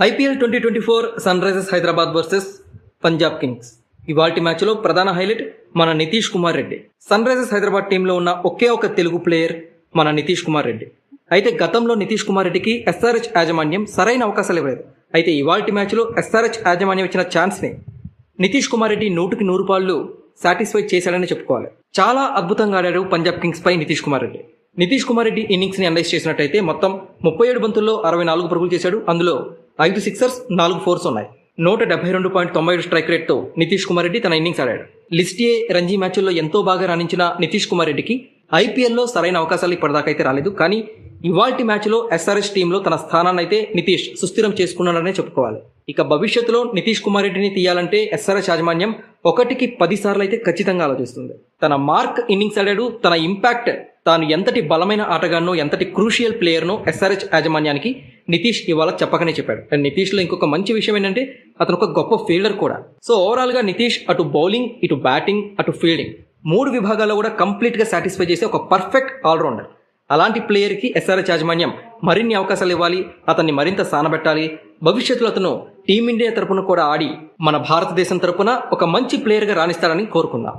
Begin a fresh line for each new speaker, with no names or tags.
IPL 2024 Sunrisers Hyderabad versus Punjab Kings. ఇవాల్టి మ్యాచ్లో ప్రధాన హైలైట్ మన నితీష్ కుమార్ రెడ్డి. సన్ రైజర్స్ హైదరాబాద్ టీంలో ఉన్న ఒకే ఒక తెలుగు ప్లేయర్ మన నితీష్ కుమార్ రెడ్డి. అయితే గతంలో నితీష్ కుమార్ రెడ్డికి ఎస్ఆర్హెచ్ యాజమాన్యం సరైన అవకాశాలు ఇవ్వలేదు. అయితే ఇవాల్టి మ్యాచ్లో ఎస్ఆర్హెచ్ యాజమాన్యం ఇచ్చిన ఛాన్స్ని నితీష్ కుమార్ రెడ్డి 100% సాటిస్ఫై చేశాడని చెప్పుకోవాలి. చాలా అద్భుతంగా ఆడాడు పంజాబ్ కింగ్స్ పై నితీష్ కుమార్ రెడ్డి. నితీష్ కుమార్ రెడ్డి ఇన్నింగ్స్ ని అనలైజ్ చేసినట్టయితే మొత్తం 37 బంతుల్లో 64 పరుగులు చేశాడు. అందులో 5 సిక్సర్స్ 4 ఫోర్స్ ఉన్నాయి. 172.97 స్ట్రైక్ రేట్ తో నితీష్ కుమార్ రెడ్డి తన ఇన్నింగ్స్ ఆడాడు. లిస్ట్ ఏ రంజీ మ్యాచ్ల్లో ఎంతో బాగా రాణించిన నితీష్ కుమార్ రెడ్డికి ఐపీఎల్లో సరైన అవకాశాలు ఇప్పటిదాకా అయితే రాలేదు. కానీ ఇవాల్టి మ్యాచ్లో ఎస్ఆర్హెచ్ టీంలో తన స్థానాన్ని అయితే నితీష్ సుస్థిరం చేసుకున్నాడనే చెప్పుకోవాలి. ఇక భవిష్యత్తులో నితీష్ కుమార్ రెడ్డిని తీయాలంటే ఎస్ఆర్హెచ్ యాజమాన్యం 1కి 10 సార్లు అయితే ఖచ్చితంగా ఆలోచిస్తుంది. తన మార్క్ ఇన్నింగ్స్ ఆడాడు. తన ఇంపాక్ట్, తాను ఎంతటి బలమైన ఆటగానో, ఎంతటి క్రూషియల్ ప్లేయర్నో ఎస్ఆర్హెచ్ యాజమాన్యానికి నితీష్ ఇవాళ చెప్పకనే చెప్పాడు. అండ్ నితీష్లో ఇంకొక మంచి విషయం ఏంటంటే అతను ఒక గొప్ప ఫీల్డర్ కూడా. సో ఓవరాల్ గా నితీష్ అటు బౌలింగ్, ఇటు బ్యాటింగ్, అటు ఫీల్డింగ్ 3 విభాగాల్లో కూడా కంప్లీట్ గా సాటిస్ఫై చేసే ఒక పర్ఫెక్ట్ ఆల్రౌండర్. అలాంటి ప్లేయర్ కి ఎస్ఆర్హెచ్ యాజమాన్యం మరిన్ని అవకాశాలు ఇవ్వాలి, అతన్ని మరింత సానబెట్టాలి. భవిష్యత్తులో అతను టీమిండియా తరపున కూడా ఆడి మన భారతదేశం తరపున ఒక మంచి ప్లేయర్ గా రాణిస్తాడని కోరుకుందాం.